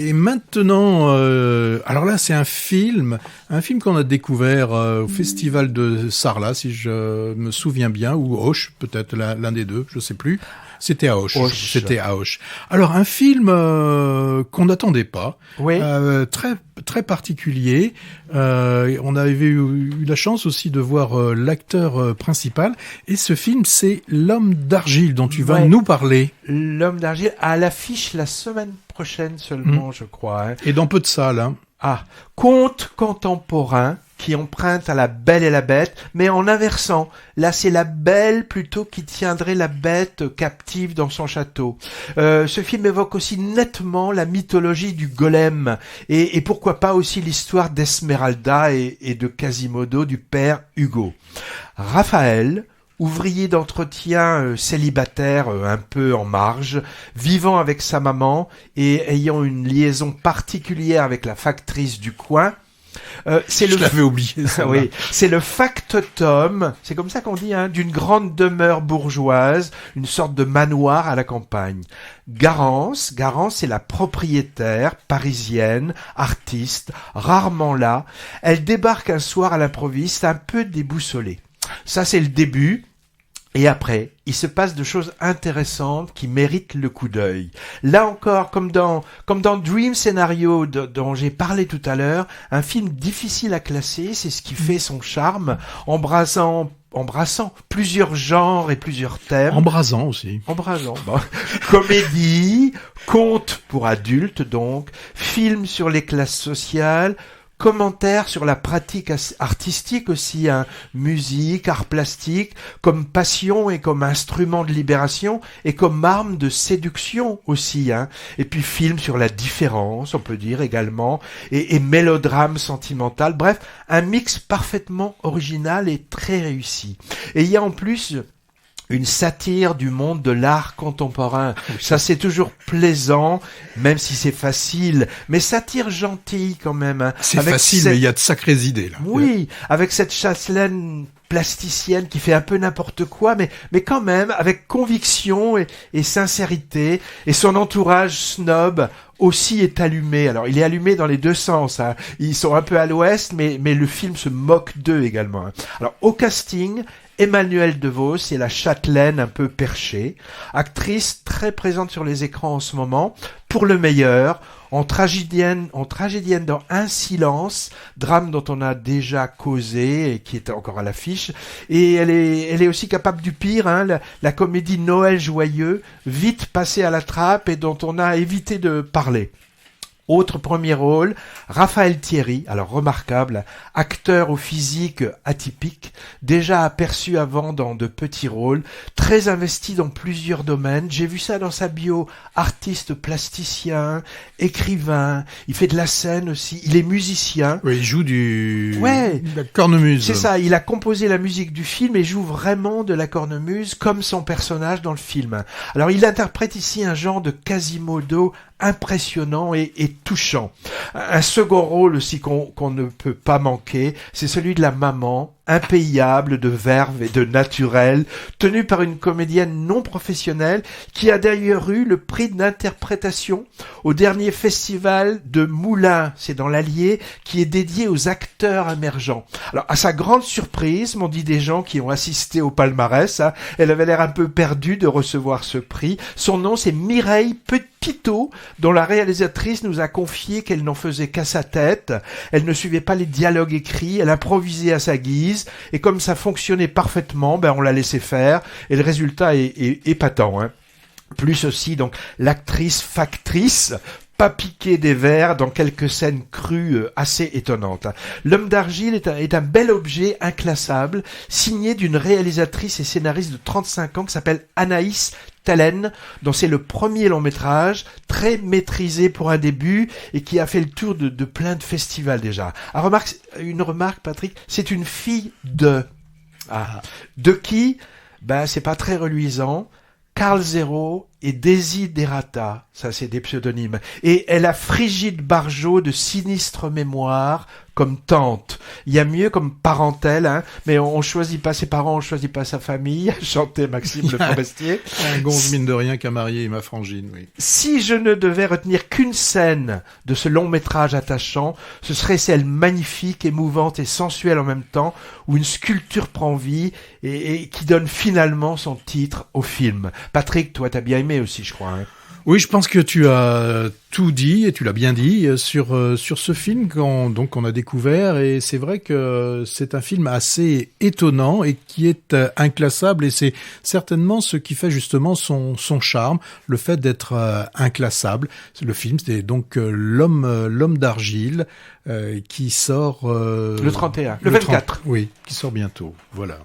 Et maintenant, alors là, c'est un film qu'on a découvert au festival de Sarlat, si je me souviens bien, ou Auch, peut-être l'un des deux, je sais plus. C'était à Auch. C'était à Auch. Alors un film qu'on n'attendait pas, Oui. très très particulier. On avait eu la chance aussi de voir l'acteur principal. Et ce film, c'est L'Homme d'Argile dont tu vas nous parler. L'Homme d'Argile à l'affiche la semaine prochaine seulement, je crois. Hein. Et dans peu de salles. Hein. Ah, conte contemporain qui emprunte à La Belle et la Bête, mais en inversant. Là, c'est la Belle plutôt qui tiendrait la Bête captive dans son château. Ce film évoque aussi nettement la mythologie du golem et pourquoi pas aussi l'histoire d'Esmeralda et de Quasimodo du père Hugo. Raphaël, ouvrier d'entretien célibataire un peu en marge, vivant avec sa maman et ayant une liaison particulière avec la factrice du coin, je l'avais oublié. Ça, oui, c'est le factotum, c'est comme ça qu'on dit, hein, d'une grande demeure bourgeoise, une sorte de manoir à la campagne. Garance, c'est la propriétaire parisienne, artiste, rarement là. Elle débarque un soir à l'improviste, un peu déboussolée. Ça, c'est le début. Et après, il se passe de choses intéressantes qui méritent le coup d'œil. Là encore, comme dans Dream Scenario dont j'ai parlé tout à l'heure, un film difficile à classer, c'est ce qui fait son charme, embrassant plusieurs genres et plusieurs thèmes. Embrasant aussi. Bon. Comédie, conte pour adultes donc, film sur les classes sociales, commentaires sur la pratique artistique aussi, hein, musique, art plastique, comme passion et comme instrument de libération et comme arme de séduction aussi, hein. Et puis film sur la différence, on peut dire également, et mélodrame sentimental. Bref, un mix parfaitement original et très réussi. Et il y a en plus une satire du monde de l'art contemporain. Ça, c'est toujours plaisant, même si c'est facile. Mais satire gentille, quand même. Hein. C'est facile, mais il y a de sacrées idées, là. Oui, avec cette Chastelaine plasticienne qui fait un peu n'importe quoi, mais quand même, avec conviction et sincérité. Et son entourage snob aussi est allumé. Alors, il est allumé dans les deux sens. Hein. Ils sont un peu à l'ouest, mais le film se moque d'eux également. Hein. Alors, au casting, Emmanuelle DeVos, c'est la châtelaine un peu perchée, actrice très présente sur les écrans en ce moment, pour le meilleur, en tragédienne dans Un silence, drame dont on a déjà causé et qui est encore à l'affiche, et elle est aussi capable du pire, hein, la comédie Noël joyeux, vite passée à la trappe et dont on a évité de parler. Autre premier rôle, Raphaël Thierry, alors remarquable, acteur au physique atypique, déjà aperçu avant dans de petits rôles, très investi dans plusieurs domaines. J'ai vu ça dans sa bio, artiste plasticien, écrivain, il fait de la scène aussi, il est musicien. Oui, il joue la cornemuse. C'est ça, il a composé la musique du film et joue vraiment de la cornemuse comme son personnage dans le film. Alors il interprète ici un genre de Quasimodo impressionnant et touchant. Un second rôle aussi qu'on ne peut pas manquer, c'est celui de la maman, impayable de verve et de naturel, tenue par une comédienne non professionnelle qui a d'ailleurs eu le prix d'interprétation au dernier festival de Moulins, c'est dans l'Allier, qui est dédié aux acteurs émergents. Alors, à sa grande surprise, m'ont dit des gens qui ont assisté au palmarès, hein, elle avait l'air un peu perdue de recevoir ce prix. Son nom, c'est Mireille Petitot, dont la réalisatrice nous a confié qu'elle n'en faisait qu'à sa tête. Elle ne suivait pas les dialogues écrits, elle improvisait à sa guise, et comme ça fonctionnait parfaitement, on l'a laissé faire, et le résultat est épatant. Hein. Plus aussi, donc, l'actrice factrice, pas piqué des vers dans quelques scènes crues assez étonnantes. L'Homme d'Argile est un bel objet inclassable, signé d'une réalisatrice et scénariste de 35 ans qui s'appelle Anaïs Talen, dont c'est le premier long métrage, très maîtrisé pour un début et qui a fait le tour de plein de festivals déjà. Une remarque, Patrick, c'est une fille de... De qui? C'est pas très reluisant. Karl Zero et Desiderata, ça c'est des pseudonymes, et elle a Frigide Barjot de Sinistre Mémoire comme tante. Il y a mieux comme parentèle, hein, mais on choisit pas ses parents, on choisit pas sa famille, chantait Maxime Le Forestier. Un gonze mine de rien qu'à marier ma frangine, oui. Si je ne devais retenir qu'une scène de ce long métrage attachant, ce serait celle magnifique, émouvante et sensuelle en même temps, où une sculpture prend vie et qui donne finalement son titre au film. Patrick, toi t'as bien aimé aussi, je crois. Hein. Oui, je pense que tu as tout dit, et tu l'as bien dit, sur ce film qu'on a découvert, et c'est vrai que c'est un film assez étonnant et qui est inclassable, et c'est certainement ce qui fait justement son charme, le fait d'être inclassable. Le film, c'est donc l'homme d'argile qui sort... le 31, le 24. oui, qui sort bientôt, voilà.